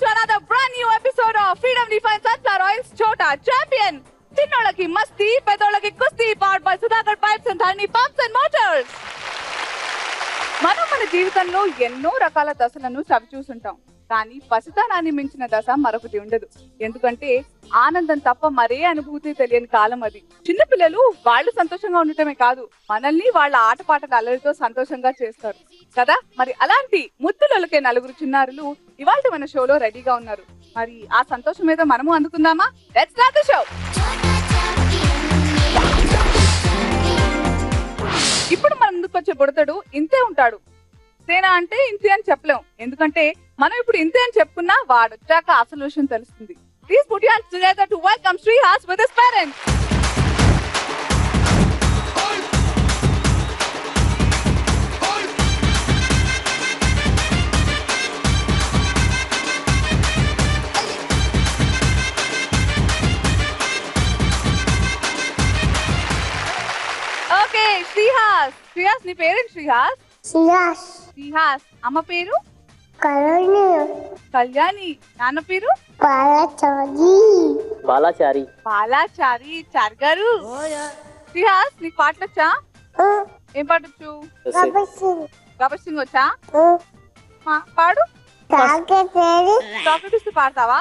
to another brand new episode of Freedom Defines Sunflower Oil's Chota Champion. చిన్నోళ్ళకి మస్తీ పెద్దోళ్ళకి కుస్తీ powered by Sudhakar pipes and Dharani pumps and Motors. మనం మన జీవితంలో ఎన్నో రకాల దశలను చవి చూసుంటాం, కానీ పసితనాన్ని మించిన దశ మరొకటి ఉండదు. ఎందుకంటే ఆనందం తప్ప మరే అనుభూతి తెలియని కాలం అది. చిన్నపిల్లలు వాళ్ళు సంతోషంగా ఉండటమే కాదు, మనల్ని వాళ్ళ ఆటపాటల అల్లరితో సంతోషంగా చేస్తారు కదా. మరి అలాంటి ముద్దులకే నలుగురు చిన్నారులు ఇవాళ మన షోలో రెడీగా ఉన్నారు. మరి ఆ సంతోషం మీద మనము అందుకుందామా? Let's start the show. ఇప్పుడు మన ముందుకు వచ్చే బుడతడు ఇంతే ఉంటాడు. సేనా అంటే ఇంతే అని చెప్పలేం, ఎందుకంటే మనం ఇప్పుడు ఇంతే అని చెప్పుకున్నా వాడు వచ్చాక అసలు విషయం తెలుస్తుంది. Please put your hands together to welcome Srihas with his parents. Okay Srihas, Srihas నీ పేరేంటి? శ్రీహాస్. శ్రీహాస్ అమ్మ పేరు కళ్యాణి, నాన్న పేరు బాలాచారి. బాలాచారి చారి గారు. శ్రీహాస్ నీకు పాటలు వచ్చా? ఏం పాట వచ్చు? గబ్బర్ సింగ్ వచ్చా? పాడు. చాక్లెట్ ఇస్తే పాడతావా?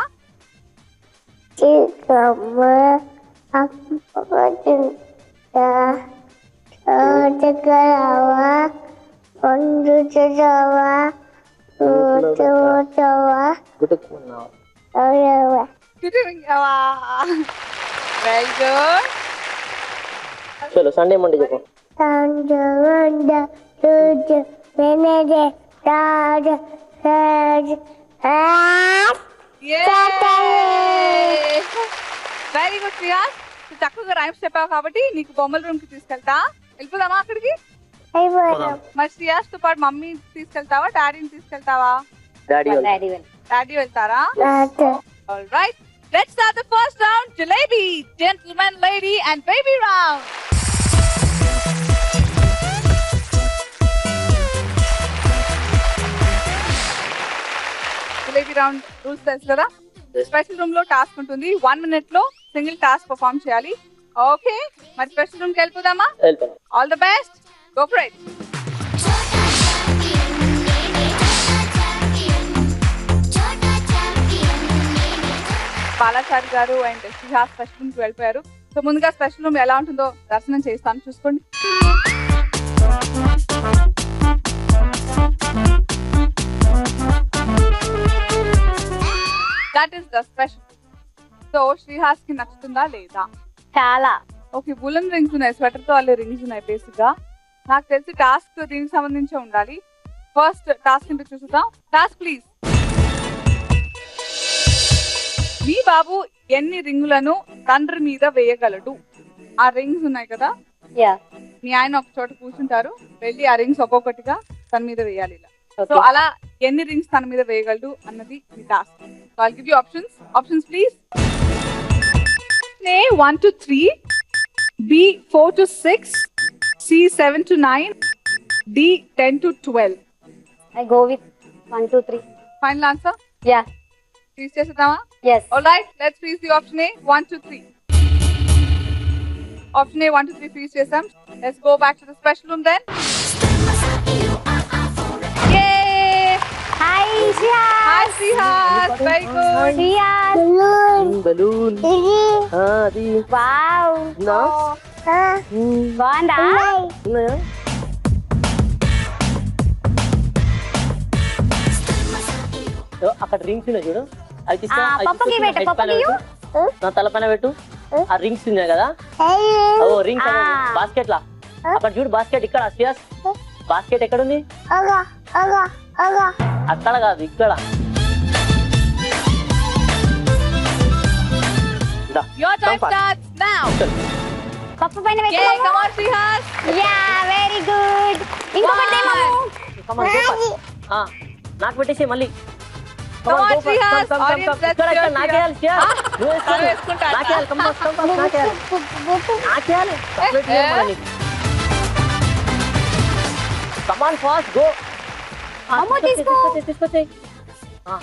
Very good. చలో సండే మండే చెప్పు. వెరీ గుడ్ శ్రీహాస్, చక్కగా రైమ్స్ చెప్పావు కాబట్టి నీకు బొమ్మల రూమ్ కి తీసుకెళ్తా. వెళ్ళిపోదామా అక్కడికి? మరి శ్రీహాస్ తో పాటు మమ్మీ తీసుకెళ్తావా, డాడీని తీసుకెళ్తావా? డాడీ వెళ్తారా? All right, let's start the first round. Jalebi, gentleman, lady and baby round. Jalebi round rules తెలుసు కదా. స్పెషల్ రూమ్ లో టాస్క్ ఉంటుంది. 1 minute లో సింగిల్ టాస్క్ పర్ఫార్మ్ చేయాలి. ఓకే, మరి స్పెషల్ రూమ్ కి వెళ్ళిపోదామా? All the best, go for it. Balachari గారు అండ్ శ్రీహాస్ స్పెషల్ రూమ్ కి వెళ్ళిపోయారు. సో ముందుగా స్పెషల్ రూమ్ ఎలా ఉంటుందో దర్శనం చేస్తాను, చూసుకోండి. That is the special. So Srihas కి నచ్చుతుందా లేదా? చాలా. ఓకే, బులన్ రింగ్స్ ఉన్నాయి, స్వెటర్ తో అల్లే రింగ్స్ ఉన్నాయి. బేసిక్ గా నాకు తెలిసి టాస్క్ దీనికి సంబంధించి ఉండాలి. ఫస్ట్ టాస్క్ ఏంటో చూద్దాం. Task please. మీ బాబు ఎన్ని రింగులను తండ్రి మీద వేయగలడు? ఆ రింగ్స్ ఉన్నాయి కదా, మీ ఆయన ఒక చోట కూర్చుంటారు, వెళ్ళి ఆ రింగ్స్ ఒక్కొక్కటిగా తన మీద వేయాలి ఇలా. సో అలా ఎన్ని రింగ్స్ తన మీద వేయగలడు అన్నది మీ task. So I'll give you options. Options please. A 1 to 3, B 4 to 6, C 7 to 9, D 10 to 12. I go with 1 2 3. Final answer? Yeah. Freeze చేసేద్దామా? Yes. All right, let's freeze the option A 1 to 3. Option A 1 to 3 freeze చేసాం. Let's go back to the special room then. Yay! Hi Shihas. Hi Shihas. Very good. Shihas. Balloon. అది. Wow. No. బాగుందా? ఉన్నాయా? అక్కడ rings ఉన్నాయి చూడు, అది నా తల పైన పెట్టు. ఆ రింగ్స్ ఉన్నాయి కదా, ఓ రింగ్స్ బాస్కెట్ లా. అక్కడ చూడు బాస్కెట్, ఇక్కడ శ్రీహాస్ బాస్కెట్ ఎక్కడ ఉంది? అక్కడ కాదు, ఇక్కడ. Your time starts now. పప్పు పైన పెట్టు. Yay, come on Shihas. Yeah, very good. ఇంకొకటి నాకు పెట్టేసి మళ్ళీ. Come on Shihas. Audience, let's go. నాకేయాలి Srihas, నువ్వు వేసుకుంటా. నాకేయాలి. Come on fast, go. అమ్మ తీసుకో. తీసుకొచ్చేయి.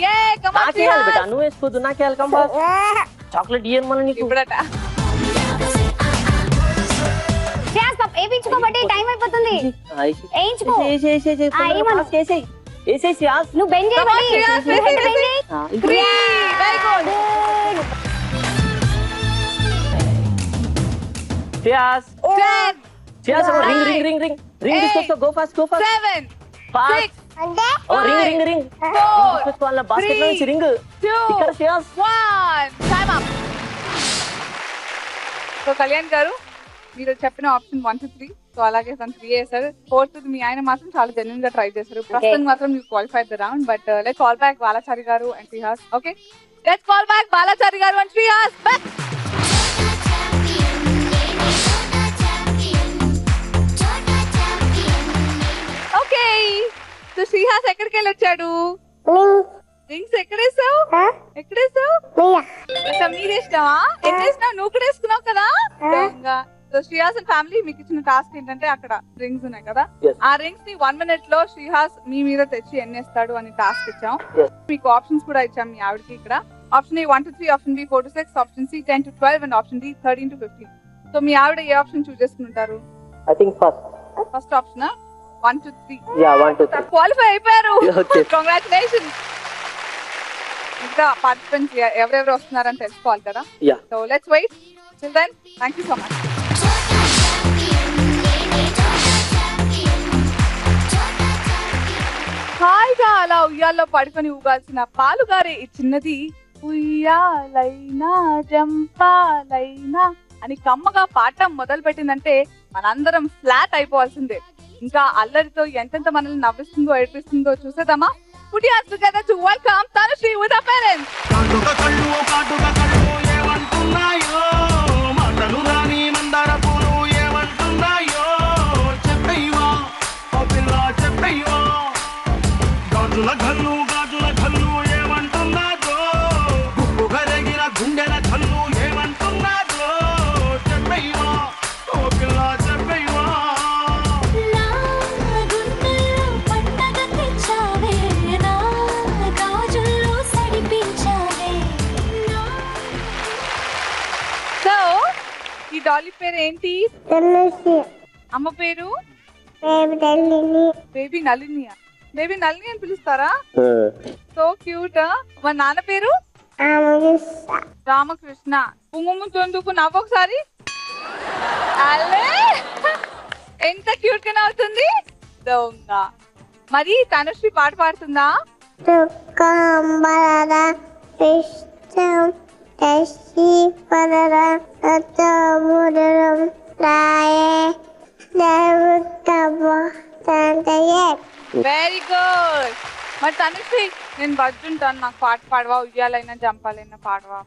Yay, come on, నాకేయాలి beta, Shrihas. నువ్వు వేసుకోవద్దు, నాకేయాలి. కమ్ చాక్లెట్ ఇయ్యను మళ్ళీ నీకు. ఇప్పుడట. శ్రేయాస్ పాప వేయించుకోబట్టి టైం అయిపోతుంది. వేయించుకో. నువ్వు బెండ్ Come on, Shrihas, చేయబడి Three, very good. Cheers. 10, Cheers. Oh, ring, Nine. ring, ring, ring. Ring Eight. తీసుకొచ్చుకో. Go fast, go fast. 7, Fast. 6, Oh, ring, ring, ring. 4, తీసుకొచ్చుకోవాల basket లో నుంచి ring. 2, ఇక్కడ cheers. 1. Time up. So Kalyan గారు మీరు చెప్పిన option 1 to 3, so అలాగే తను 3 చేశారు. 4th మీ ఆయన మాత్రం చాలా జెన్యున్ గా ట్రై చేశారు. ప్రస్తుతం మాత్రం you qualified the round, but let's call back Balachari గారు and Srihas. Okay, let's call back Balachari గారు and Srihas. Back. Okay, so Srihas ఎక్కడికి వెళ్ళి వచ్చాడు? రింగ్స్ ఎక్కడేసావు? ఎక్కడేసావు? మీరేసినావా? ఎన్నేసినావు? నువ్వు కూడా వేసుకున్నావు కదా. సో శ్రీహాస్ అండ్ ఫ్యామిలీ మీకు ఇచ్చిన టాస్క్ ఏంటంటే అక్కడ రింగ్స్ ఉన్నాయి కదా, Yes. ఆ రింగ్స్ ని 1 minute లో శ్రీహాస్ మీ మీద తెచ్చి ఎన్నేస్తాడు అని టాస్క్ ఇచ్చాం. Yes. మీకు ఆప్షన్స్ కూడా ఇచ్చాం మీ ఆవిడకి. ఇక్కడ option A 1 to 3, option B 4 to 6, option C 10 to 12 and option D 13 to 15. So మీ ఆవిడ ఏ ఆప్షన్ చూస్ చేసుకుంటారు? I think first. First option 1 to 3. Yeah, 1 to 3. Qualify అయిపోయారు. Okay. కంగ్రాచులేషన్స్. ఇంకా పార్టిసిపెంట్స్ ఎవరెవరు వస్తున్నారని తెలుసుకోవాలి కదా. Yeah. So let's wait till then. Thank you so much. హాయిగా అలా ఉయ్యాల్లో పడుకొని ఊగాల్సిన పాలుగారే ఈ చిన్నది ఉయ్యాలైనా జంపాలైనా అని కమ్మగా పాడటం మొదలు పెట్టిందంటే మనందరం ఫ్లాట్ అయిపోవాల్సిందే. ఇంకా అల్లరితో ఎంతెంత మనల్ని నవ్విస్తుందో ఏడిపిస్తుందో చూసేద్దామా. Put your hands together to welcome Tanushree with her parents. కాటుక కళ్ళు ఏమంటున్నాయో, మాటలు రాని మందార పూలు ఏమంటున్నాయో, చెప్పయ్యవా ఓ పిల్ల చెప్పయ్యవా. గాజుల ఘల్లు ఏమంటున్నాదో, గుప్పు గరగిన గుండెల కళ్ళు ఏమంటున్నాదో, చెప్పయ్యవా ఓ పిల్ల చెప్పయ్యవా. సో ఈ డాలీ పేరు ఏంటి? అమ్మ పేరు బేబీ నళిని. బేబీ నళిని అని పిలుస్తారా? So cute. మా నాన్న పేరు రామకృష్ణ. కుంగుము తొందుకు నవ్వు ఒకసారి. అల్లే ఎంత క్యూట్ గా నవ్వుతుంది. దొంగ. మరి తనుశ్రీ పాట పాడుతుందా? Very good. మరి తనుశ్రీ నేను బజ్జుంటాను, నాకు పాట పాడవా? ఉయ్యాలైనా జంపాలైనా పాడవా?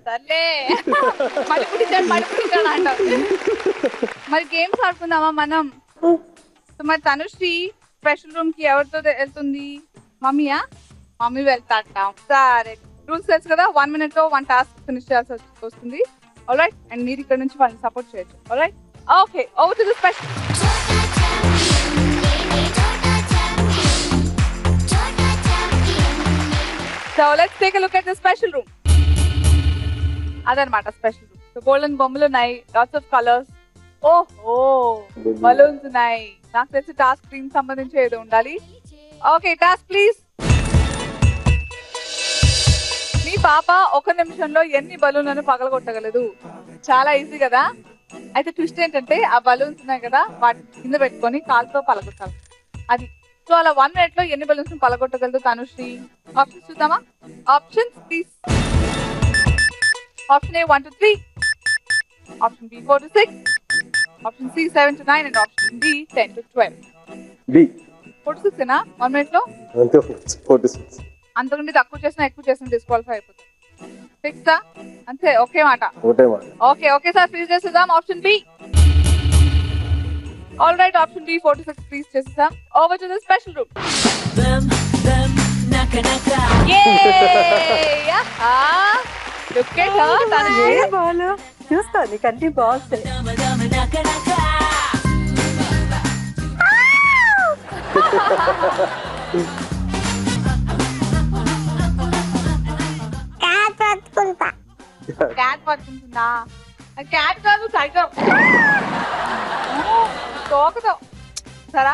సర్లే మళ్ళీ పుట్టించాడు అంటావు. మరి గేమ్స్ ఆడుకుందామా మనం? సో మరి తనుశ్రీ స్పెషల్ రూమ్ కి ఎవరితో వెళ్తుంది? మమ్మీయా? మమ్మీ వెళ్తాట. సరే, రూల్స్ తెలుసు కదా. 1 minute లో 1 task ఫినిష్ చేయాల్సి వస్తుంది. ఆల్రైట్, అండ్ మీరు ఇక్కడ నుంచి వాళ్ళని సపోర్ట్ చేయొచ్చు. Alright, okay, over to the special. So let's take a look at the special room. అదనమాట స్పెషల్ రూమ్. సో గోల్డెన్ బొమ్మలు ఉన్నాయి, లాట్స్ ఆఫ్ కలర్స్. ఓహో, బలూన్స్ ఉన్నాయి. నాకు తెలిసి టాస్క్ టీమ్ సంబంధించి ఏదో ఉండాలి. Okay, task please. మీ పాప 1 నిమిషంలో ఎన్ని బలూన్లను పగలగొట్టగలదు? చాలా ఈజీ కదా. అయితే ట్విస్ట్ ఏంటంటే ఆ బలూన్స్ ఉన్నాయి కదా, వాటి కింద పెట్టుకొని కాలుతో పలగొట్టాలి. అది. సో అలా 1 minute లో ఎన్ని బలూన్స్ పలగొట్టగలదు తనుశ్రీ? ఆప్షన్స్ చూద్దామా? Options please. Option A 1 to 3, option B 4 to 6, option C 7 to 9 and option D 10 to 12. B 4 to 6 ఏనా 1 minute లో? అంతే 4 to 6. అంతకంటే తక్కువ చేసినా ఎక్కువ చేసినా డిస్క్వాలిఫై అయిపోతుంది. 6 అంతే, ఓకే మాట. ఒకటే మాట. ఓకే ఓకే సార్, ఫ్రీజ్ చేసేద్దాం. Option B. All right, option D 46 please చేసేసాం. Over to the special room. Yay! Look at her. A ball చూస్తా నీకు అన్ని బాగుంటాయి. క్యాట్ పట్టుకుంటుందా? క్యాట్ కాదు టైగర్. తోకతో సరా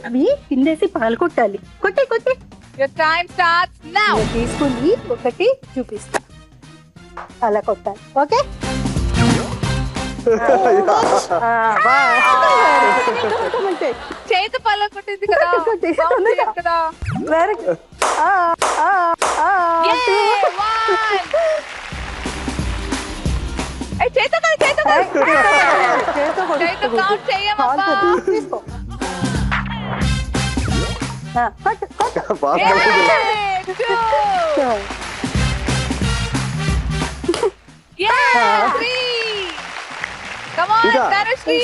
అవి కిందేసి పాలు కొట్టాలి. కొట్టి కొట్టి Your time starts now. తీసుకుని ఒకటి చూపిస్తా. అలా కొట్టాలి. ఓకే చేతి పళ్ళ కొట్టింది కదా. కొట్టి, బాగుంది కదా. Very good. Yay, one. ఏయ్, చేతితో కాదు, చేతితో కాదు. చేతితో count చెయ్యమమ్మా. తీసుకో. కొట్టు కొట్టు. Yay, two. Yeah, three. Come on, Ida. Dhanushri.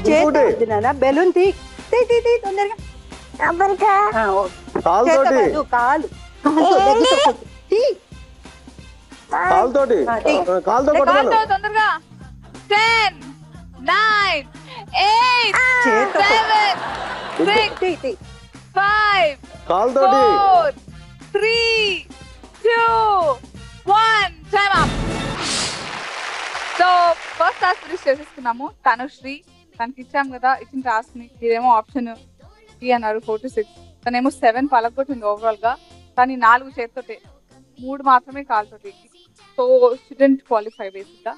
చేతి నాన్న బెలూన్ తీ తొందరగా. కాలుతోటి చేత్తో కాదు, కాలు తీ. కాలుతోటి తీ. కాలుతో కొట్టగలను. కాల్తో తొందరగా. 10, 9, 8, చేత్తో 7, 6, తీ తీ. 5, కాలుతోటి 4, 3, 2, 1. Time up. So first task finish చేసేసుకున్నాము. తనుశ్రీ తనకి ఇచ్చాం కదా, ఇచ్చిన టాస్క్ ని ఇదేమో ఆప్షన్ డి అన్నారు 46. తనేమో 7 పలగొట్టింది ఓవరాల్ గా, కానీ 4 చేతితోటే 3 మాత్రమే కాలుతోటి. సో షుడెంట్ క్వాలిఫై బేసిక్ గా.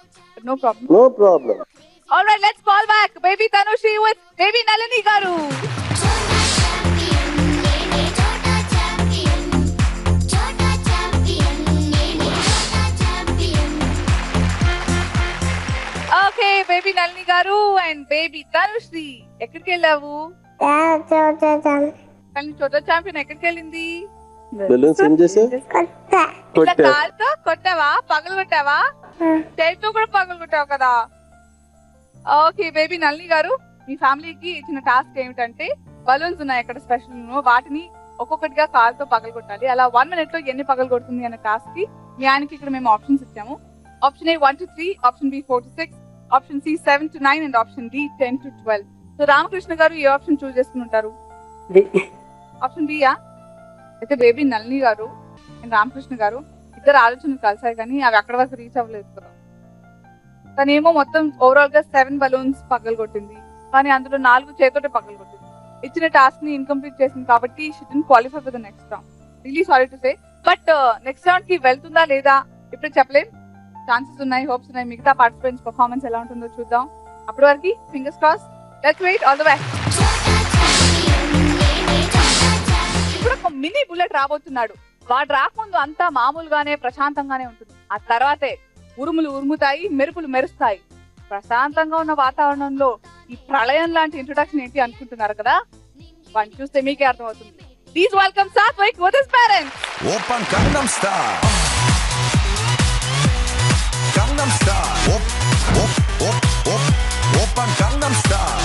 No problem. No problem. All right, let's call back baby Tanushri with baby Nalini garu. Okay, baby Nalini garu and baby Tanushri. ఎక్కడికి వెళ్ళావు? కానీ చోట ఛాంపియన్ ఎక్కడికి వెళ్ళింది? బెలూన్స్ ఏం చేసావు? ఇట్లా కొట్టా. కాలుతో కొట్టావా? పగలు కొట్టావా? చేతితో కూడా పగలు కొట్టావు కదా. ఓకే బేబీ నళిని గారు, మీ ఫ్యామిలీకి ఇచ్చిన టాస్క్ ఏమిటంటే బలూన్స్ ఉన్నాయి అక్కడ స్పెషల్, వాటిని ఒక్కొక్కటిగా కాలుతో పగలు కొట్టాలి. అలా 1 minute లో ఎన్ని పగలు కొడుతుంది అనే టాస్క్ కి మీ ఆయనకి ఇక్కడ మేము ఆప్షన్స్ ఇచ్చాము. Option A 1 to 3, option B 4 to 6, option C 7 to 9 and option D 10 to 12. So Ramakrishna గారు ఏ ఆప్షన్ చూస్ చేసుకుని ఉంటారు? ఆప్షన్ బియా? అయితే బేబీ నళిని గారు అండ్ రామకృష్ణ గారు ఇద్దరు ఆలోచనలు కలిసాయి, కానీ అవి అక్కడ వరకు రీచ్ అవ్వలేదు కదా. తనేమో మొత్తం ఓవరాల్ గా 7 బలూన్స్ పగలు కొట్టింది, కానీ అందులో 4 చేతోటే పగలు కొట్టింది. ఇచ్చిన టాస్క్ ని ఇన్కంప్లీట్ చేసింది కాబట్టి she didn't qualify for the next round. Really sorry to say. But next round కి వెళ్తుందా లేదా ఇప్పుడు చెప్పలేం. ఛాన్సెస్ ఉన్నాయి, హోప్స్ ఉన్నాయి. మిగతా పార్టిసిపెంట్స్ పర్ఫార్మెన్స్ ఎలా ఉంటుందో చూద్దాం. అప్పటి వరకు fingers cross. Let's wait. All the best. ఇప్పుడు ఒక మినీ బుల్లెట్ రాబోతున్నాడు. వాడు రాకముందు అంతా మామూలుగానే ప్రశాంతంగానే ఉంటుంది. ఆ తర్వాతే ఉరుములు ఉరుముతాయి, మెరుపులు మెరుస్తాయి. ప్రశాంతంగా ఉన్న వాతావరణంలో ఈ ప్రళయం లాంటి ఇంట్రొడక్షన్ ఏంటి అనుకుంటున్నారు కదా? వాడిని చూస్తే మీకే అర్థమవుతుంది. Please welcome Satvik with his parents. Open Gangnam Style. Gangnam Style. Op, op, op, op. Open Gangnam Style.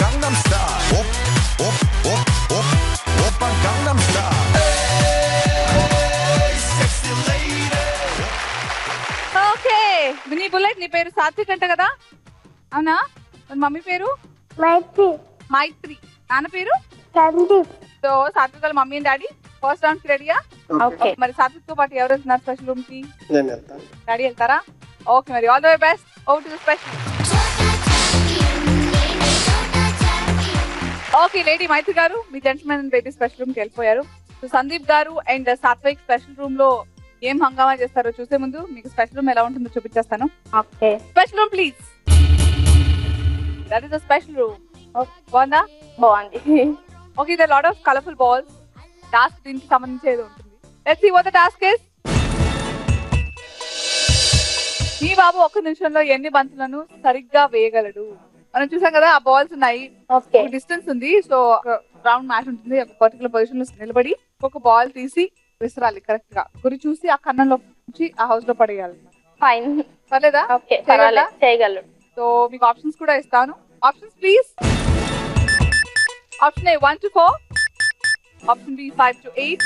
Gangnam Style. Op, op, op, op. Open Gangnam Style. Hey, sexy lady. Okay, mini bullet నీ పేరు సాత్విక్ అంట కదా? అవునా? మరి mummy పేరు మైత్రి, నాన్న పేరు Sandeep. So Satvik వాళ్ళ mummy and daddy first round కి రెడీయా? ఓకే. మరి సాత్విక్ తో పాటు ఎవరు వస్తున్నారు స్పెషల్ రూమ్ కి? నేను వెళ్తాను. డాడీ వెళ్తారా? ఓకే, మరి all the way best. Over to the special. Okay lady Maitri గారు, మీ gentlemen and baby special room కి వెళ్ళిపోయారు. సో సందీప్ గారు అండ్ సాత్విక్ స్పెషల్ రూమ్ లో ఏం హంగామా చేస్తారో చూసే ముందు మీకు స్పెషల్ రూమ్ ఎలా ఉంటుందో చూపించేస్తాను. Okay. Special room please. That is the special room. బాగుందా? బాగుంది. Okay, there are lot of colorful balls. Task దీనికి సంబంధించేది ఉంటుంది. Let's see what the task is. మీ బాబు 1 నిమిషంలో ఎన్ని బంతులను సరిగ్గా వేయగలడు? మనం చూసాం కదా, ఆ బాల్స్ ఉన్నాయి, ఓకే. డిస్టెన్స్ ఉంది. సో రౌండ్ మ్యాట్ ఉంటుంది, ఒక పర్టికులర్ పొజిషన్ లో నిలబడి ఒక బాల్ తీసి విసరాలి కరెక్ట్ గా. గురి చూసి ఆ కన్నంలో నుంచి ఆ హౌస్ లో పడేయాలి. ఫైన్. పర్లేదా? ఓకే, పర్వాలేదు, చేయగలరు. సో మీకు ఆప్షన్స్ కూడా ఇస్తాను. Options please. Option A 1 to 4, option B 5 to 8,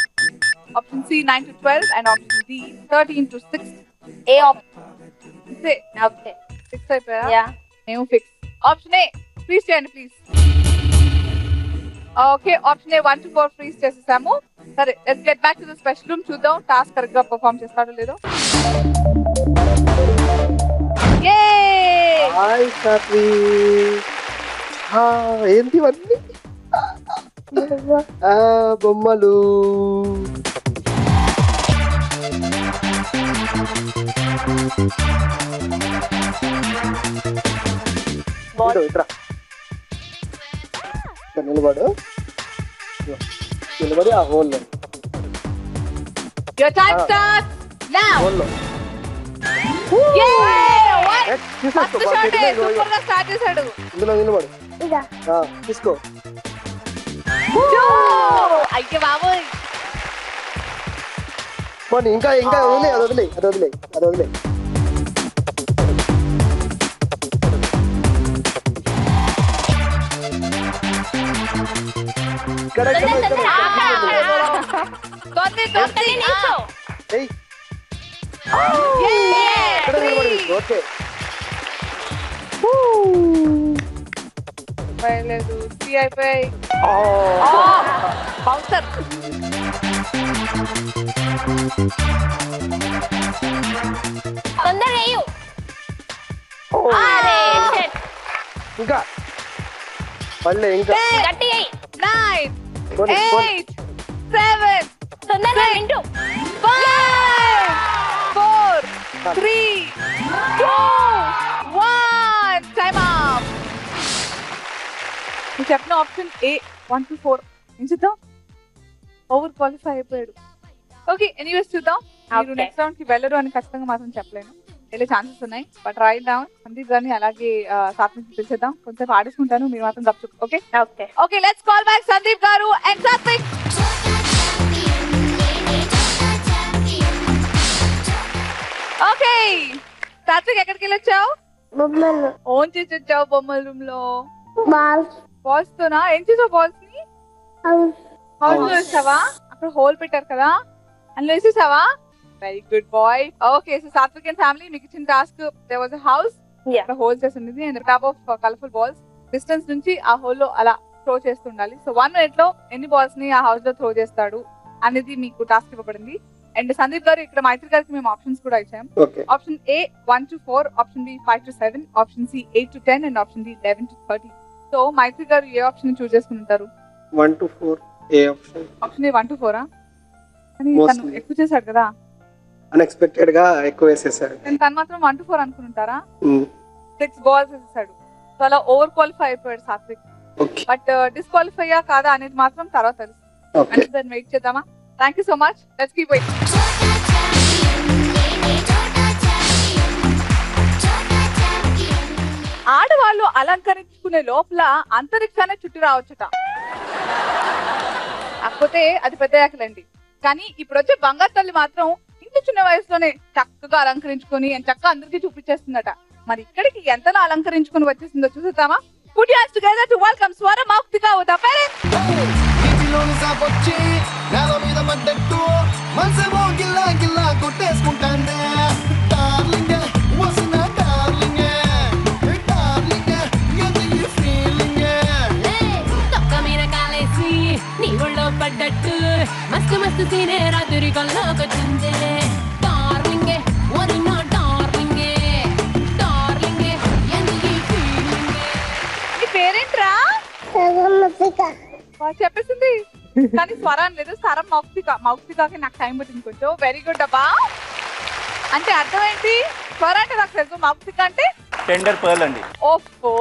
option C 9 to 12 and option D 13 to 6. ఏ ఆప్షన్? ఓకే, ఫిక్స్ అయిపోయా? యా. మేము ఫిక్స్. ఆప్షన్ ఏ ఫ్రీజ్ చేయండి please. Okay, option A 1 to 4 freeze చేసేసాము. సరే, let's get back to the special room. చూద్దాం task correct గా perform చేస్తాడో లేదో. హాయ్ సాత్వి. ఏంటి ఇవన్నీ? బొమ్మలు. ఇట్రా నిలబడు, నిలబడి ఆ హోల్లో Your time starts now. హోల్లో ఫస్ట్ షాట్ సూపర్ గా స్టార్ట్ చేశాడు. ఇందులో నిలబడు. తీసుకో. అయ్యో బాబోయ్. పోనీ ఇంకా ఇంకా వదిలే, అది వదిలే, అది వదిలే, అది వదిలే. ఇక్కడ ఇక్కడ ఇక్కడ ఏయ్, ఇక్కడ నిలబడి. ఓకే, లేదు 3 అయిపోయాయి. బౌన్సర్. తొందరగా వేయు. అరే షిట్. ఇంకా మళ్ళీ ఇంకా గట్టిగా వేయి. 9 పోనీ, పోనీ. 8 7 తొందరగా వింటూ. 5 4 3 2 1 టైమ్ అప్. నేను చెప్పిన ఆప్షన్ ఏ 1 to 4 ఏం చూద్దాం. ఓవర్ క్వాలిఫై అయిపోయాడు. ఓకే, ఎనీవేస్ చూద్దాం. మీరు Okay. నెక్స్ట్ రౌండ్ కి వెళ్ళరు అని ఖచ్చితంగా మాత్రం చెప్పలేను, వెళ్ళే ఛాన్సెస్ ఉన్నాయి. బట్ రైట్ డౌన్ సందీప్ గారిని అలాగే సాత్విక్ పిలిచేద్దాం. కొంచెం ఆడేసుకుంటాను, మీరు మాత్రం గప్చు. Okay okay. Okay, let's call back Sandeep గారు అండ్ సాత్విక్. ఓకే సాత్విక్, ఎక్కడికి వెళ్ళొచ్చావు? బొమ్మలు. ఓన్ చేసి వచ్చావు బొమ్మల రూమ్ లో. బాల్స్. బాల్స్ తోనా? ఏం చేసావు బాల్స్ ని? హౌస్ లో వేసావా? అక్కడ హోల్ పెట్టారు కదా, అందులో వేసేసావా? Very good boy. Okay, so Satvik and family మీకు ఇచ్చిన task, there was a house, అక్కడ హోల్ చేసి ఉంది and top of colourful balls. Distance నుంచి ఆ హోల్ లో అలా థ్రో చేస్తుండాలి. సో 1 minute లో ఎన్ని బాల్స్ ని ఆ హౌస్ లో థ్రో చేస్తాడు అనేది మీకు టాస్క్ ఇవ్వబడింది. అండ్ సందీప్ గారు, ఇక్కడ మైత్రి గారికి మేము ఆప్షన్స్ కూడా ఇచ్చాం. Okay. Option A 1 to 4, option B 5 to 7, option C 8 to 10 and option D 11 to 30. So Maitri గారు ఏ ఆప్షన్ చూస్ చేసుకుని ఉంటారు? 1 to 4 A option? Option A 1 to 4 అని తను Mostly. ఎక్కువ చేశాడు కదా, అన్ఎక్స్పెక్టెడ్ గా ఎక్కువ వేసేసాడు. తను మాత్రం 1 to 4 అనుకుంటారా? 6 balls వేసేసాడు. సో అలా ఓవర్ క్వాలిఫై అయిపోయాడు సాత్విక్. ఓకే, బట్ డిస్క్వాలిఫై కాదా అనేది మాత్రం తర్వాత తెలుసు. ఓకే. అంటే దాన్ని వెయిట్ చేద్దామా? Thank you so much. Let's keep wait. ఆడవాళ్ళు అలంకరించుకునే లోపల అంతరిక్షాన్ని చుట్టూ రావచ్చుట. కాకపోతే అది పెద్ద యాకలండి. కానీ ఇప్పుడు వచ్చే బంగారు తల్లి మాత్రం ఇంత చిన్న వయసులోనే చక్కగా అలంకరించుకొని చక్కగా అందరికీ చూపించేస్తుందట. మరి ఇక్కడికి ఎంతలా అలంకరించుకొని వచ్చేసిందో చూసేద్దామా? Put your hands together to welcome Swara Mauktika with her parents. నీటిలోని సాపొచ్చి నేల మీద పడ్డట్టు మనసేమో గిల్లా గిల్లా కొట్టేసుకుంటాందే. డార్లింగ్ వస్తున్నా డార్లింగ్, డార్లింగ్ ఏంది ఈ ఫీలింగ్? తొక్క మీద కాలేసి నీ ఒళ్ళో పడ్డట్టు మస్తు మస్తు సీనే రాత్రి కల్లోకొచ్చిందే. డార్లింగే ఓరి నా డార్లింగే, డార్లింగే ఏంది ఈ ఫీలింగ్? నీ పేరేంట్రా? చెప్పేసింది కానీ స్వరం లేదు. సరం మౌక్తిక. మౌక్తికకి నాకు టైం పట్టింది కొంచెం. వెరీ గుడ్ అబ్బా. అంటే అర్థం ఏంటి? స్వర అంటే నాకు తెలుసు, మౌక్తిక అంటే టెండర్ పర్ల్ అండి. ఓఫో,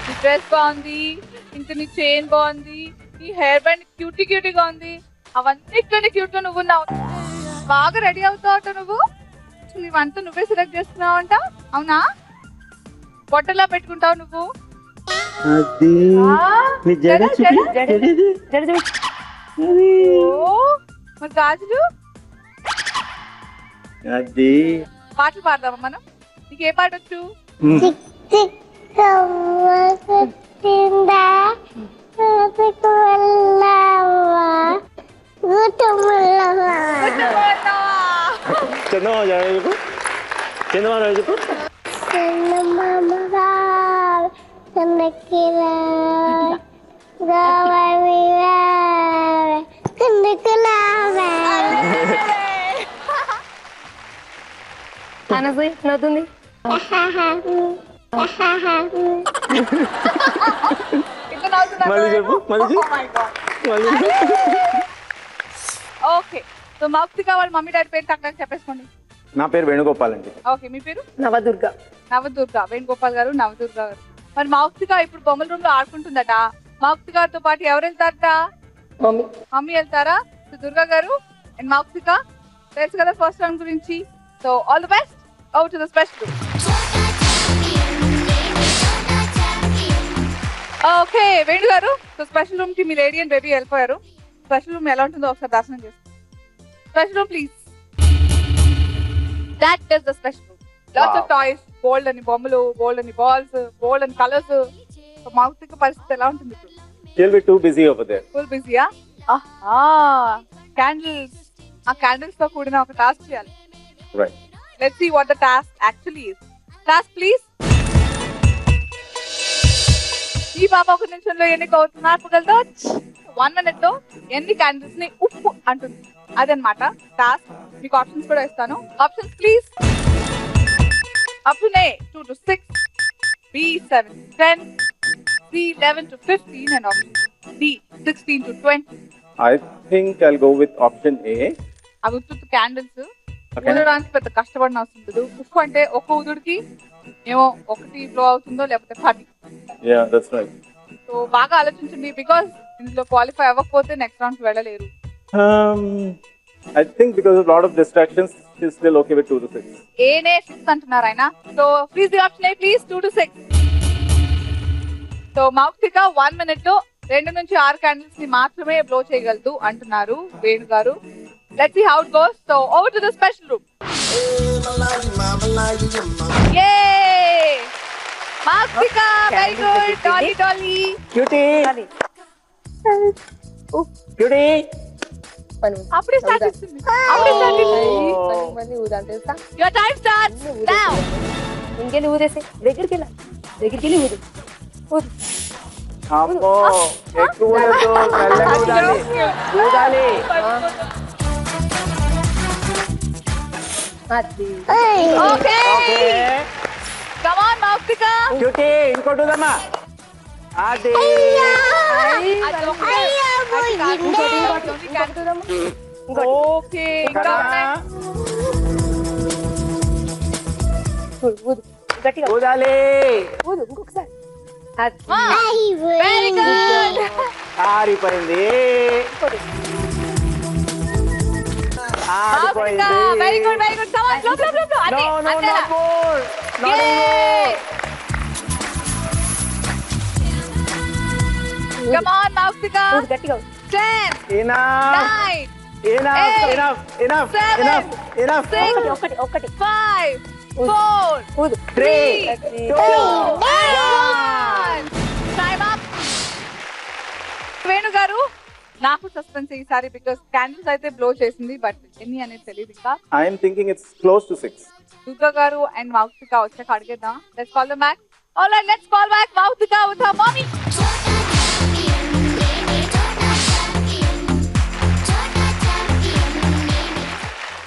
నీ డ్రెస్ బాగుంది, ఇంకా నీ చైన్ బాగుంది, నీ హెయిర్ బ్యాండ్ క్యూటీ క్యూటీగా ఉంది. అవన్నీ క్యూట్ గా నువ్వు ఉన్నావు. బాగా రెడీ అవుతావు నువ్వు. నీవంతా నువ్వే సెలెక్ట్ చేస్తున్నావు అంట, అవునా? బొట్టలా పెట్టుకుంటావు నువ్వు. అది నీ జడ మరి గాజులు అది పాటలు పాడదామా మనం? నీకు ఏ పాట వచ్చు? చందమామ చెప్పు, చందమామ చెప్పు. అనసూయ నవ్వుతుంది. మళ్ళీ చెప్పు, మళ్ళీ ఓకే, సో మౌక్తిక వాళ్ళ మమ్మీ డాడీ పేరు టక్ చెప్పేసుకోండి. నా పేరు వేణుగోపాల్ అండి. ఓకే, మీ పేరు? నవదుర్గ. నవదుర్గ. వేణుగోపాల్ గారు, నవదుర్గ గారు. మరి మౌక్తిక ఇప్పుడు బొమ్మల రూమ్ లో ఆడుకుంటుందట. మౌక్తిక గారితో పాటు ఎవరు వెళ్తారట? మమ్మీ. మమ్మీ వెళ్తారా? సో దుర్గా గారు అండ్ మౌక్తిక తెలుసు కదా ఫస్ట్ రౌండ్ గురించి. So all the best. Over to the special room. Okay Venu గారు, సో స్పెషల్ రూమ్ కి మీ లేడీ అండ్ బేబీ వెళ్ళిపోయారు. స్పెషల్ రూమ్ ఎలా ఉంటుందో ఒకసారి దర్శనం చేసుకోండి. Special room please. That is the special room. Lots of toys, gold and బొమ్మలు, gold and balls, gold and colors. So Mouktika పరిస్థితి ఎలా ఉంటుంది ఇప్పుడు? She'll be too busy over there. Full busy, ah? Candles. ఆ candles తో కూడిన ఒక task చేయాలి. Right. Let's see what the task actually is. Task please. ఈ పాప ఒక నిమిషంలో ఎన్ని ఆర్పగలదో 1 minute లో ఎన్ని క్యాండిల్స్ ని ఉప్పు అంటుంది అదనమాట టాస్క్. మీకు ఆప్షన్స్ కూడా ఇస్తాను. Options please. Option A 2 to 6, B 7 to 10, C 11 to 15 and option D 16 to 20. I think I'll go with option A. అవి ఉత్తు క్యాండిల్స్ ఊదడానికి పెద్ద కష్టపడిన అవసరం లేదు. ఉప్పు అంటే ఒక ఊదుడికి ఏమో 1 బ్లో అవుతుందో లేకపోతే 10. Yeah, that's right. సో బాగా ఆలోచించండి, బికాస్ ఇందులో క్వాలిఫై అవ్వకపోతే నెక్స్ట్ రౌండ్ వెళ్ళలేరు. I think because of a lot of distractions, she's still okay with 2 to 6. ఏనే 6 అంటున్నారు ఆయన. So please the option A please 2 to 6. So Mouktika 1 minute లో 2 నుంచి 6 క్యాండిల్స్ ని మాత్రమే బ్లో చేయగలదు అంటున్నారు వేణు గారు. Let's see how it goes. So over to the special room. యే Mouktika, very good. Dolly dolly Cutie! Cutie! అప్పుడే స్టార్ట్ చేస్తుంది. Your time starts now. ఇంకెళ్ళి ఊదేసి దగ్గరికి వెళ్ళి ఊదు. అమ్మో, ఎక్కువ ఊదొద్దు, మెల్లగా ఊదాలి. ఊదాలి. Okay come on Mouktika. Cutie, ఇంకోటి ఊదమ్మా. అది. ఓకే ఇంకా గట్టిగా ఊదాలి. ఊదు ఇంకొకసారి. Very good. ఆరిపోయింది. ఆరిపోయింది. Very good very good. Come on blow blow blow. అదే అదే. Not more. Come on Mouktika. గట్టిగా 10 Enough. 9 Enough. 7 ఒకటి 5 4 ఊదు. 3 2 1. Time up. వేణు గారు నాకు సస్పెన్స్ ఈసారి, బికాస్ క్యాండిల్స్ అయితే బ్లో చేసింది బట్ ఎన్ని అనేది తెలియదు ఇంకా. I am thinking it's close to 6. Durga గారు అండ్ మౌక్తిక వచ్చాక అడిగేద్దాం. Let's call them back. Alright, let's call back Mouktika with her mummy.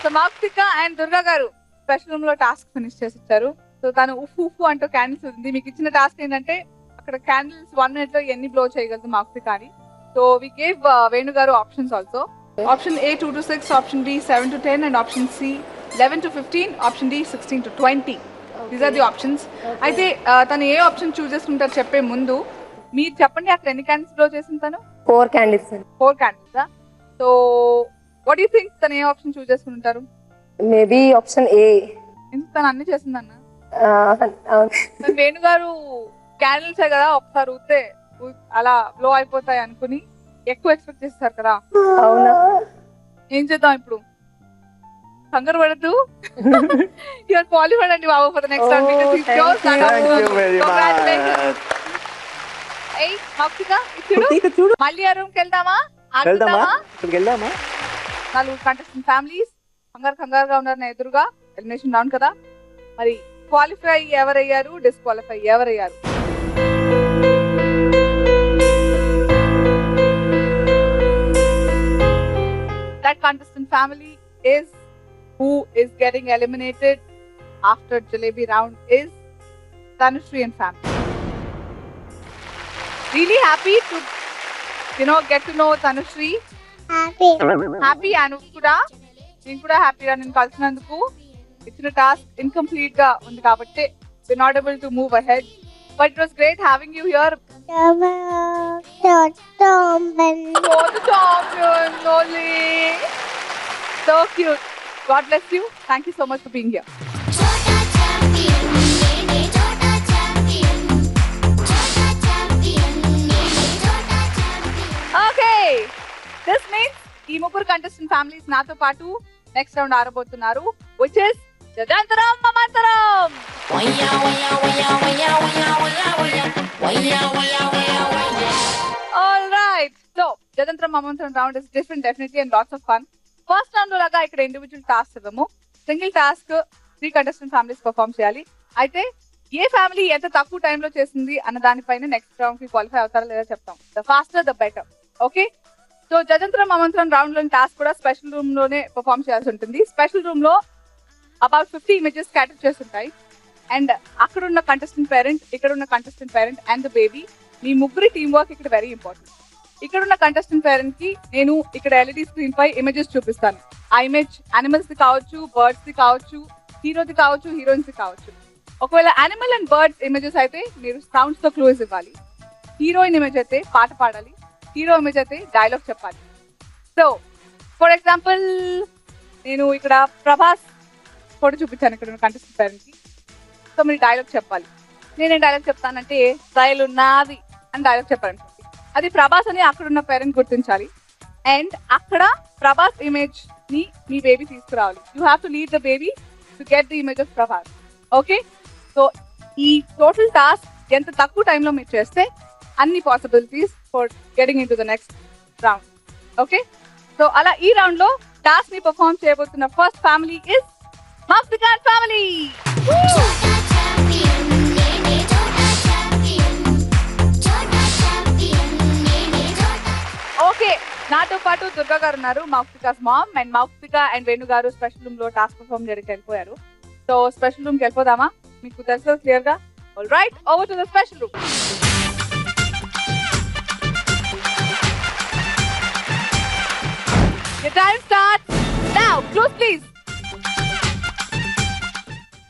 So Mouktika and Durga గారు స్పెషల్ రూమ్ లో టాస్క్ ఫినిష్ చేసి ఇచ్చారు. సో తను ఉఫ్ అంటూ క్యాండిల్స్ ఉంది. మీకు ఇచ్చిన టాస్క్ ఏంటంటే అక్కడ క్యాండిల్స్ 1 minute లో ఎన్ని బ్లో చేయగలదు మౌక్తిక అని. సో వి గేవ్ వేణు గారు options also. Option A 2 to 6, option B 7 to 10 and option C 11 to 15, option D 16 to 20. These are the options. అయితే తను ఏ ఆప్షన్ చూస్ చేసుకుంటారు చెప్పే ముందు మీరు చెప్పండి, అక్కడ ఎన్ని క్యాండిల్స్ బ్లో చేసింది తను? 4 candles. 4 candles. So what you think తను ఏ ఆప్షన్ చూస్ చేసుకుంటారు? Maybe option A. ఎందుకు తను అన్ని చేసిందన్న? అవును. వేణు గారు క్యాండిల్స్ కదా ఒకసారి ఊతే అలా బ్లో అయిపోతాయి అనుకుని ఎక్కువ ఎక్స్పెక్ట్ చేస్తారు కదా. అవునా? ఏం చేద్దాం ఇప్పుడు? కంగారు పడద్దు. యూఆర్ క్వాలిఫైడ్ అండి బాబు for the next round because he shows that. Thank you very Congratulations. much. ఏయ్ మౌక్తిక ఇచ్చుడు. చూడు మళ్ళీ ఆ రూమ్ కి వెళ్దామా? వెళ్దామా? ఆడుకుందామా? ఇక్కడికి వెళ్దామా? 4 కంటెస్టెంట్ ఫ్యామిలీస్ కంగారుగా ఉన్నారు నా ఎదురుగా. ఎలిమినేషన్ రౌండ్ కదా, మరి క్వాలిఫై ఎవరయ్యారు, డిస్క్వాలిఫై ఎవరయ్యారు? That contestant family is who is getting eliminated after Jalebi round is Tanushree and family. Really happy to get to know Tanushree. Happy anu kuda నేను కూడా హ్యాపీగా నేను కలిసినందుకు. ఇచ్చిన టాస్క్ ఇన్కంప్లీట్ గా ఉంది కాబట్టి we're not able to move ahead, but it was great having you here. For the champion, Loli. So cute. God bless you. Thank you so much for being here. Okay. This means ఈ ముగ్గురు contestant families నాతో పాటు next round ఆడబోతున్నారు, which is జదంతరం మమంతరం. All right. So, జదంతరం మమంతరం రౌండ్ is different definitely and lots of fun. First round లో లాగా ఇక్కడ ఇండివిజువల్ టాస్క్ ఇవ్వము. Single task 3 contestant families perform చేయాలి. అయితే ఏ ఫ్యామిలీ ఎంత తక్కువ టైంలో చేసింది అన్న దానిపైన నెక్స్ట్ రౌండ్ కి క్వాలిఫై అవుతారా లేదా చెప్తాం. The faster the better. Okay. So జదంతరం మమంతరం రౌండ్ లోని టాస్క్ కూడా స్పెషల్ రూమ్ లోనే పర్ఫార్మ్ చేయాల్సి ఉంటుంది. స్పెషల్ రూమ్ లో అబౌట్ 50 ఇమేజెస్ స్కాటర్ చేస్తుంటాయి. అండ్ అక్కడ ఉన్న కంటెస్టెంట్ పేరెంట్, ఇక్కడ ఉన్న contestant parent and the baby, మీ ముగ్గురి టీమ్ వర్క్ ఇక్కడ వెరీ ఇంపార్టెంట్. ఇక్కడ ఉన్న కంటెస్టెంట్ పేరెంట్ కి నేను ఇక్కడ ఎల్ఈడి స్క్రీన్ పై ఇమేజెస్ చూపిస్తాను. ఆ ఇమేజ్ యానిమల్స్ ది కావచ్చు, బర్డ్స్ ది కావచ్చు, హీరోది కావచ్చు, హీరోయిన్స్ ది కావచ్చు. ఒకవేళ యానిమల్ అండ్ బర్డ్స్ ఇమేజెస్ అయితే మీరు సౌండ్స్ తో క్లూస్ ఇవ్వాలి. హీరోయిన్ ఇమేజ్ అయితే పాట పాడాలి, హీరో ఇమేజ్ అయితే డైలాగ్ చెప్పాలి. సో ఫర్ ఎగ్జాంపుల్ నేను ఇక్కడ ప్రభాస్ ఫోటో చూపించాను ఇక్కడ ఉన్న కంటెస్టెంట్ పేరెంట్ కి. సో మీరు డైలాగ్ చెప్పాలి. నేనేం డైలాగ్ చెప్తానంటే స్టైల్ ఉన్నది అని డైలాగ్ చెప్పాలనుకోండి, అది ప్రభాస్ అని అక్కడ ఉన్న పేరెంట్ గుర్తించాలి. అండ్ అక్కడ ప్రభాస్ ఇమేజ్ ని మీ బేబీ తీసుకురావాలి. You have to lead the baby to get the image of Prabhas. Okay. So ఈ టోటల్ టాస్క్ ఎంత తక్కువ టైంలో మీరు చేస్తే అన్ని possibilities for getting into the next round. Okay. So అలా ఈ రౌండ్ లో టాస్క్ ని పర్ఫార్మ్ చేయబోతున్న first family is Mouktika family. Okay. నాతో పాటు దుర్గా గారు ఉన్నారు, Mouktika's mom. And Mouktika and Venu గారు స్పెషల్ రూమ్ లో టాస్క్ పర్ఫార్మ్ చేయడానికి వెళ్ళిపోయారు. సో స్పెషల్ రూమ్ కి వెళ్ళిపోదామా? మీకు తెలుసు క్లియర్ గా. All right, over to the special room. Your time starts now. Close please.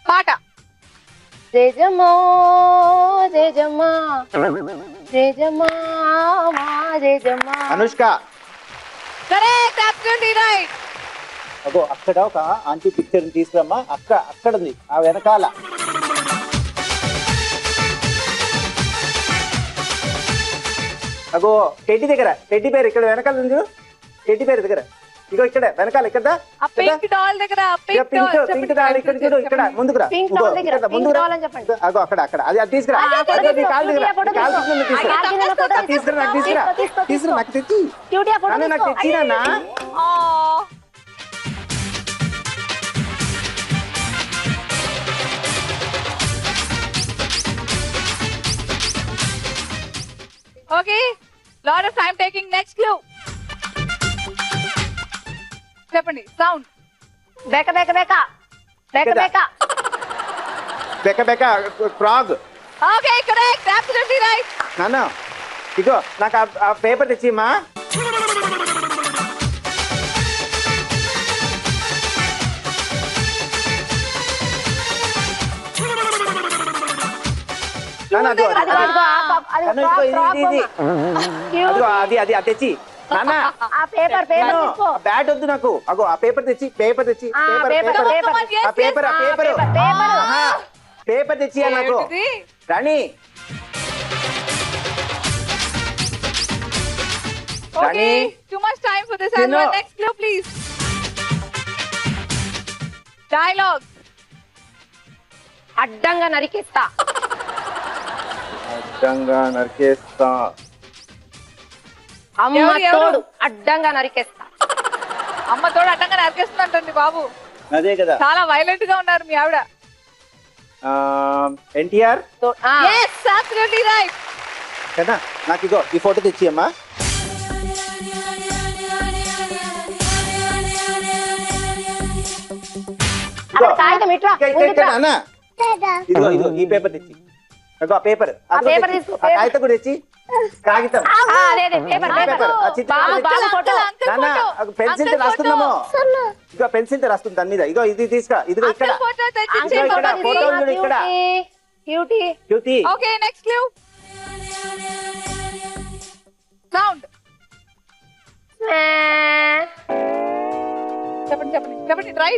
పాట. జయజమా జయజమా జయజమా జయజమా. అనుష్క. Correct, absolutely right. అగో అక్కడ ఒక ఆంటీ పిక్చర్ తీసుకురమ్మా. అక్కడ ఉంది ఆ వెనకాల. అగో టెడ్డి దగ్గర, టెడ్డి పేరు ఇక్కడ వెనకాల ఉంది. టెడ్డి పేరు దగ్గర ఇగో ఇక్కడ వెనకాల ఇక్కడ ఆ పింక్ డాల్ దగ్గర, పింక్ డాల్ ఇక్కడ చూడు, ఇక్కడ ముందుకురా. అగో అక్కడ అది తీసుకురా. తీసుకురా నాకు తెచ్చి నాకు తెచ్చినా. Okay, lot of time taking. Next clue. చెప్పండి. సౌండ్. బెక బెక బెక బెక బెక బెక బెక frog. Okay, correct, absolutely right. నాన్న ఇగో నాకు ఆ పేపర్ తెచ్చిమ్మా. అది తెచ్చి నాన్న. బ్యాట్ వద్దు నాకు. అగో ఆ పేపర్ తెచ్చి పేపర్ తెచ్చి పేపర్ తెచ్చి నాకు రాణి. Okay, too much time for this Tino. answer. Next clue, please. Dialogue. అడ్డంగా నరికేస్తా. అడ్డంగా నరికేస్తా. అమ్మ ఎవరు? తోడు అడ్డంగా నరికేస్తా. అమ్మ తోడు అడ్డంగా నరికేస్తుందంటుంది బాబు. అదే కదా. చాలా వైలెంట్ గా ఉన్నారు మీ ఆవిడ. NTR Yes, absolutely right. కదా. నాకు ఇగో ఈ ఫోటో తెచ్చి అమ్మా. అక్కడ కాగితం ఇట్రా, ముందు ఇట్రా. అన్న ఇదిగో ఇదిగో ఈ పేపర్ తెచ్చి. అగో ఆ పేపర్. ఆ పేపర్ తీసుకో, పేపర్. కాగితం కూడా తెచ్చి. కాగితం. అదే పేపర్ పేపర్. ఆ చిత్రం బాబు తెచ్చి. బాబు ఫోటో. నాన్న పెన్సిల్ తో రాస్తున్నాము. ఇగో పెన్సిల్ తో రాస్తుంది దాని మీద. ఇగో ఇది తీసుకా. ఇదిగో ఇక్కడ. Uncle photo తెచ్చి ఇదిగో ఇక్కడ ఫోటో చూడు ఇక్కడ. Cutie. Cutie. Okay, next clue. Sound. చెప్పండి. Try.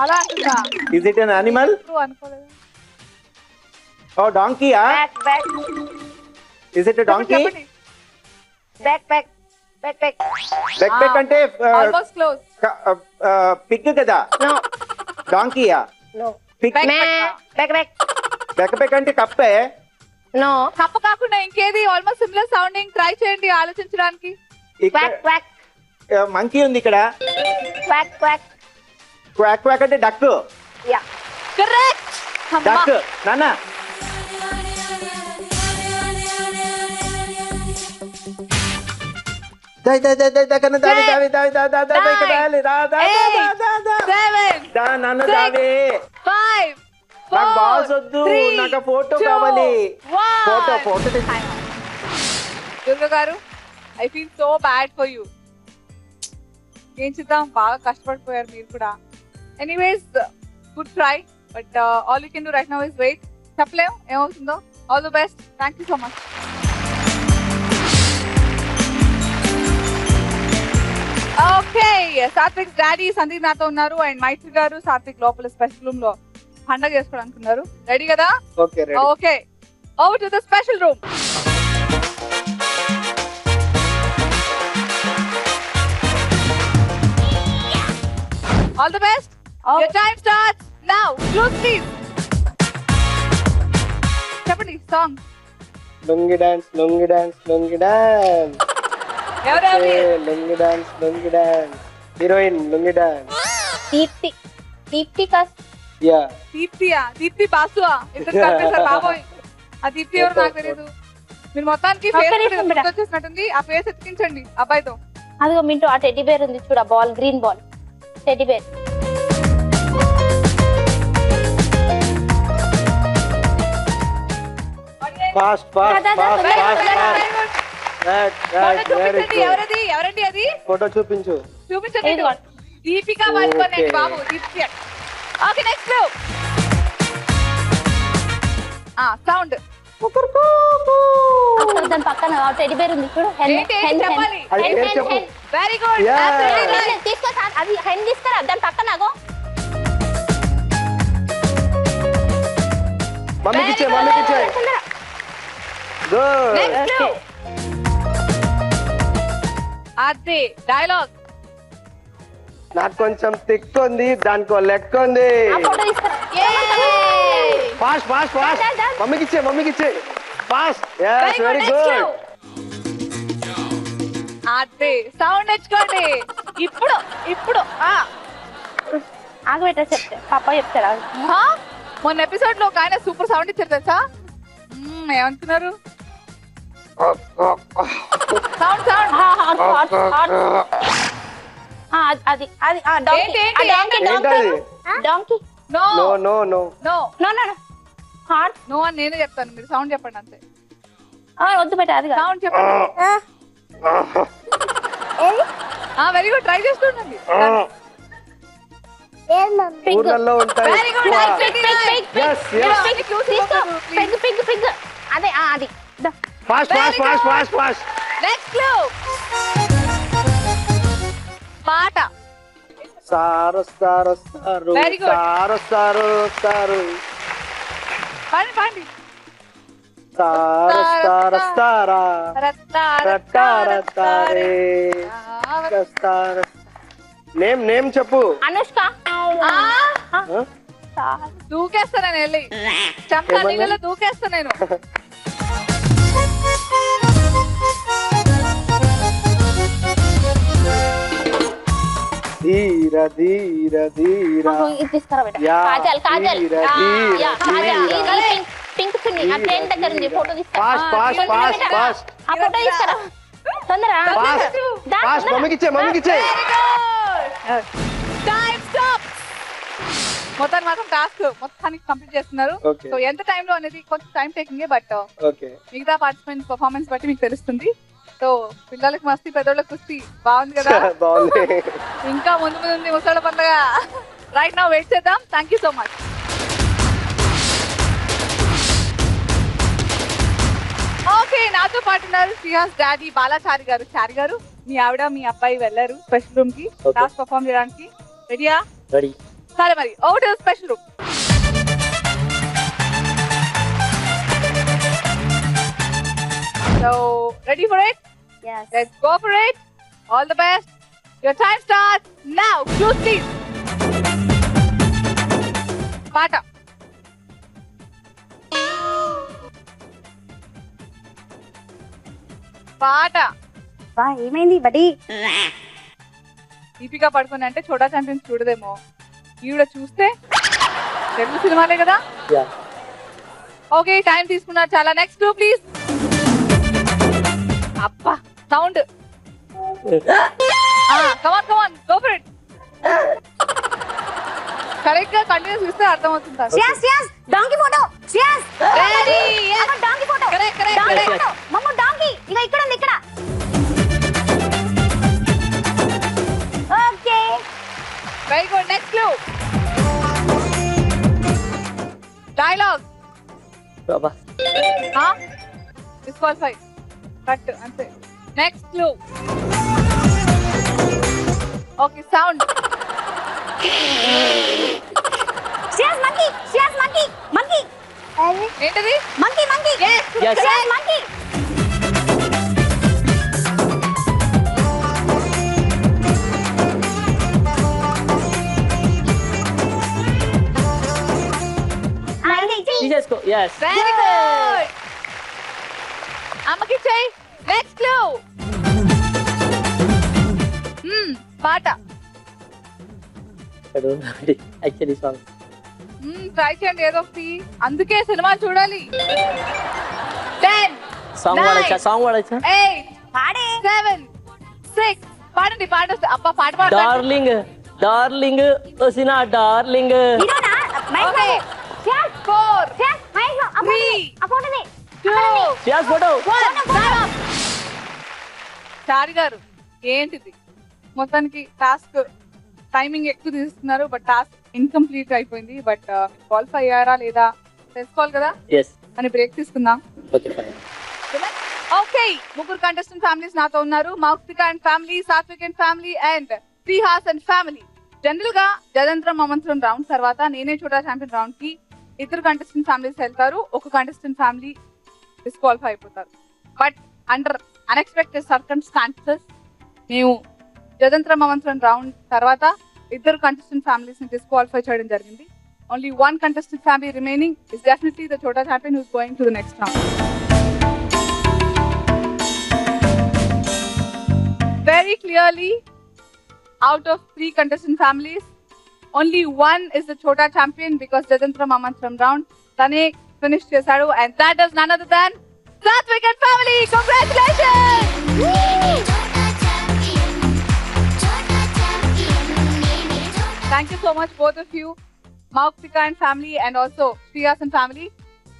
అలా అంటుందా? Is it an animal? True అనుకోలేదు. ఓ డాంకీయా? బ్యాక్ ఇస్ ఇట్ ఎ డాంకీ? చెప్పండి. బ్యాక్ ప్యాక్ అంటే Almost close. పిగ్ కదా. నో డాంకీయా? No pig. బ్యాక్ బ్యాక్ ప్యాక్ అంటే కప్పే. నో కప్ప కాకుండా ఇంకేది ఆల్మోస్ట్ సిమిలర్ సౌండింగ్ ట్రై చేయండి ఆలోచించడానికి. క్వాక్ మంకీ ఉంది ఇక్కడ. క్వాక్ క్వాక్ క్వాక్ అంటే డక్. Yeah correct. డక్. నాన్న నాకు బాల్స్ వద్దు, నాకు ఫోటో కావాలి. ఫోటో దుర్గా గారు, I feel so bad for you. ఏం చేద్దాం, బాగా కష్టపడిపోయారు మీరు కూడా. Anyways good try, but all you can do right now is wait. చెప్పలేం ఏమవుతుందో. All the best. Thank you so much. Okay, Satvik daddy Sandeep నాతో ఉన్నారు అండ్ మైత్రి గారు సాత్విక్ లోపల స్పెషల్ రూమ్ లో పండగ చేసుకోవడానికి ఉన్నారు. రెడీ కదా? Okay ready. Okay, over to the special room. All the best. Your time starts now. Clues please. చెప్పండి song. Lungi dance lungi dance lungi dance ఎవరెవరి? Lungi dance lungi dance heroine lungi dance Deepti కాస్ యా దీప్తియా? దీప్తి బాసువా? ఇద్దరు కలిపేశారు బాబోయ్. ఆ దీప్తి ఎవరు నాకు తెలియదు. మీరు మొత్తానికి ఫేస్ వచ్చేసినట్టుంది. ఆ ఫేస్ ఎత్తికించండి అబ్బాయితో. అదిగో మింటూ ఆ టెడ్డీ బేర్ ఉంది చూడ, ball green ball teddy bear. Fast fast fast fast fast ఎవరది? ఎవరండి అది? ఫోటో చూపించు. చూపించండి. దీపికా పడుకోండి బాబు. Deepti. Okay, next clue. Sound. దాని పక్కన టెడ్డీ బేర్ ఉంది చూడు. చెప్పాలి. చెప్పు. Very good. తీసుకో అది హెన్ తీసుకురా దాని పక్కన. మమ్మీకి ఇచ్చే మమ్మీకి ఇచ్చే. గుడ్. అదే డైలాగ్. నాకు కొంచెం తిక్కు ఉంది, దానికో లెక్క ఉంది. ఫాస్ట్ ఫాస్ట్ ఫాస్ట్ మమ్మీకి ఇచ్చే మమ్మీకి ఇచ్చే. ఫాస్ట్. yes very good. అదే సౌండ్ నేర్చుకోండి. ఇప్పుడు ఆగబెట్టా చెప్తే పాప చెప్తారా? మొన్న ఎపిసోడ్ లో ఒక ఆయన సూపర్ సౌండ్ ఇచ్చారు తెలుసా? ఏమనుకున్నారు? సౌండ్ అది donkey. No no no no no no no heart. No అని నేనే చెప్తాను, మీరు సౌండ్ చెప్పండి అంతే. వద్దు బెట్ట అది సౌండ్ చెప్పండి. Very good. ట్రై చేస్తుండండి. ఊర్లలో ఉంటాయి. Very good. yes yes pig అదే అది. Fast fast fast fast fast. Next clue. పాట. సారు సారు సారు Very good. సారు సారు సారు. పాడండి. నేమ్ చెప్పు. అనుష్క. దూకేస్తాను వెళ్ళి చంపా నీళ్ళలో దూకేస్తా నేను. ధీర ధీర ధీర కాజల్ కాజల్ పింక్ చున్ని ఆ ట్రైన్ దగ్గర ఉంది. ఫోటో తీసుకురా. ఆ ఫోటో తీసుకురా తొందరగా. మమ్మీకిచ్చే. Time stop. మొత్తానికి మాత్రం టాస్క్ మొత్తానికి కంప్లీట్ చేస్తున్నారు. సో ఎంత టైంలో అనేది కొంచెం టైం టేకింగ్, బట్ మిగతా పార్టిసిపెంట్స్ పర్ఫార్మెన్స్ బట్టి మీకు తెలుస్తుంది. సో పిల్లలకి మస్తీ, పెద్దోళ్ళకి కుస్తీ బాగుంది కదా. ఇంకా ముందు ఉంది ముసళ్ళ పండుగ. రైట్ నౌ వెయిట్ చేద్దాం. Thank you so much. Okay, నాతో పాటు ఉన్నారు శ్రీహాస్ డాడీ బాలాచారి గారు. చారి గారు, మీ ఆవిడ మీ అబ్బాయి వెళ్ళారు స్పెషల్ రూమ్ కి టాస్క్ పర్ఫార్మ్ చేయడానికి. రెడీయా? రెడీ. సరే మరి over to special room. So, ready for it? Yes. Let's go for it. All the best. Your time starts now. Choose please. Pata. Pata. ఏమైంది బడి? దీపికా పడుకుని అంటే చోటా ఛాంపియన్స్ చూడదేమో. ఈవిడ చూస్తే తెలుగు సినిమాలే కదా. ఓకే, టైం తీసుకున్నారు చాలా. Next clue please. అబ్బా sound. Come on go for it. Correct గా కంటిన్యూస్ చూస్తే అర్థమవుతుంది. Donkey photo. Ready. Donkey photo. Correct. మమ్మ డాంకీ ఇక ఇక్కడ ఉంది, ఇక్కడ. Okay, very good. Next clue. Dialogue. బాబా డిస్క్వాలిఫై. కట్ అంతే. Next clue. Okay, sound. Monkey. ఏంటది? మంకీ. Yes. మంకీ. తీసేసుకో. yes. Very good. అమ్మకి చెయ్యి. Next clue. పాట. Actually song. ట్రై చేయండి ఏదో ఒకటి. అందుకే సినిమా చూడాలి. 10 సాంగ్ వాడచ్చా? 8 7 6 పాడండి. పాట వస్తే అబ్బా పాట పాడండి. డార్లింగ్ వసినా డార్లింగ్. Okay 4 3 2 photo. 1 చారి గారు ఏంటిది? మొత్తానికి టాస్క్ టైమింగ్ ఎక్కువ తీసుకున్నారు, బట్ టాస్క్ ఇన్కంప్లీట్ అయిపోయింది. బట్ క్వాలిఫై అయ్యారా లేదా తెలుసుకోవాలి కదా. అని బ్రేక్ తీసుకుందాం. ఓకే, ముగ్గురు కంటెస్టెంట్ ఫ్యామిలీస్ నాతో ఉన్నారు. Mouktika and family, Satvik and family, and Srihas and family. General గా జయంత్రం మమంత్రం రౌండ్ తర్వాత నేనే చోటా ఛాంపియన్ రౌండ్ కి ఇద్దరు కంటెస్టెంట్ ఫ్యామిలీస్ వెళ్తారు, ఒక కంటెస్టెంట్ ఫ్యామిలీ డిస్క్వాలిఫై అయిపోతారు. బట్ అండర్ అన్ఎక్స్పెక్టెడ్ సర్కమ్స్టాన్సెస్ మేము జయంత్రం మమంత్రం రౌండ్ తర్వాత ఇద్దరు కంటెస్టెంట్ ఫ్యామిలీస్ ని డిస్క్వాలిఫై చేయడం జరిగింది. Only one contestant family remaining is definitely the Chota champion who's going to the next round. Very clearly, out of 3 contestant families, only one is the Chota champion because Jayantra Mamantram round tane finished chesadu, and that is none other than Satvik and family. Congratulations! Thank you so much, both of you, Mauksika and family, and also Shriyas and family.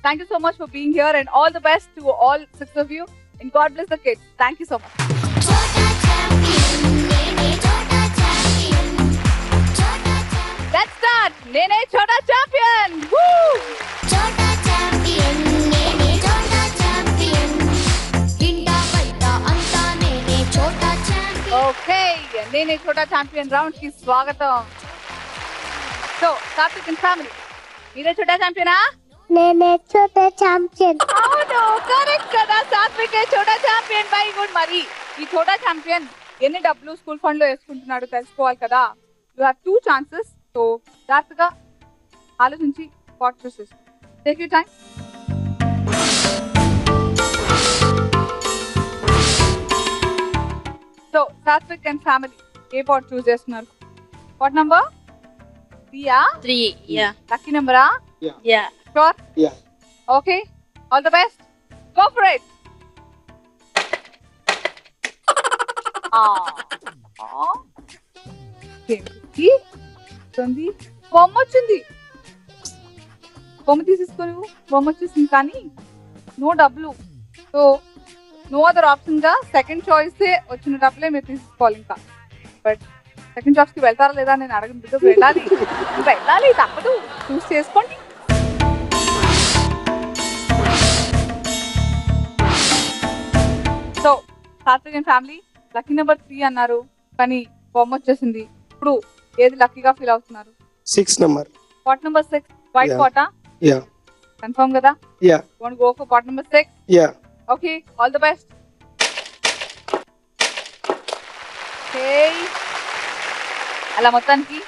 Thank you so much for being here, and all the best to all 6 of you. And God bless the kids. Thank you so much. Let's start. Nene Chota champion. Woo! Chota champion, nene chota champion. Inda vaita anta nene chota champion. Okay, Nene Chota champion round ki swagatam. So, Satvik and family. Nene Chota champion ah? నేనే చోట champion. అవును correct కదా, సాత్విక్ చోటా champion. Very good. మరి ఈ చోటా champion ఎన్ని డబ్బులు స్కూల్ ఫండ్ లో వేసుకుంటున్నాడు తెలుసుకోవాలి కదా. You have 2 chances. సో జాగ్రత్తగా ఆలోచించి పాట్ చూస్ చేసుకో. Take you time. So Satvik and family ఏ పాట్ చూస్ చేస్తున్నారు? Pot number 3. Yeah. లక్కీ నెంబరా? Yeah. Sure? Yeah. Okay. All the best. Go for it. బొమ్మ వచ్చింది. బొమ్మ తీసేసుకొని బొమ్మ వచ్చేసింది కానీ నో డబ్బులు. సో నో అదర్ ఆప్షన్ గా సెకండ్ చాయిస్ వచ్చిన డబ్బులే మీరు తీసుకోవాలి. ఇంకా బట్ సెకండ్ చాయిస్ కి వెళ్తారా లేదా నేను అడగను. వెళ్ళాలి వెళ్ళాలి తప్పదు. చూస్ చేసుకోండి. So Satvik and family lucky number 3 అన్నారు కానీ బొమ్మ వచ్చేసింది. ఇప్పుడు ఏది లక్కీగా ఫీల్ అవుతున్నారు? 6 number. Pot number 6 white Yeah. పాటా? Yeah. కన్ఫర్మ్ కదా? Yeah. Want go for pot number 6? Yeah. Okay all the best. అలా మొత్తానికి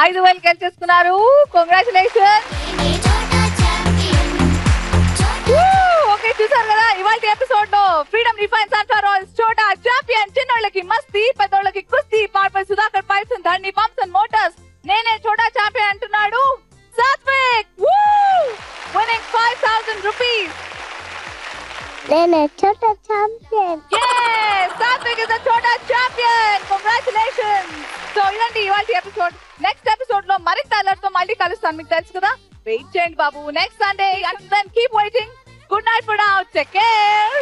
5,000 గెలిచేసుకున్నారు. కంగ్రాచులేషన్. నేనే చోట ఛాంపియన్. ఓకే చూసారు కదా ఇవాళ ఎపిసోడ్ లో Freedom refine sunflower oils Chota champion. చిన్నోళ్ళకి మస్తీ, పెద్దోళ్ళకి కుస్తీ, part by Sudhakar pipes and Dharni pumps and motors. నేనే చోటా ఛాంపియన్ అంటున్నాడు సాత్విక్. Winnowing 5,000 rupees. నేనే చోట champion. Satvik is the Chota champion. Congratulations. So ఇదండి ఇవాళ ఎపిసోడ్. నెక్స్ట్ ఎపిసోడ్ లో మరింత అలర్ట్ తో మళ్ళీ కలుస్తాను. మీకు తెలుసు కదా, వెయిట్ చేయండి బాబు. Next Sunday. Until then, keep waiting. Good night for now. Take care.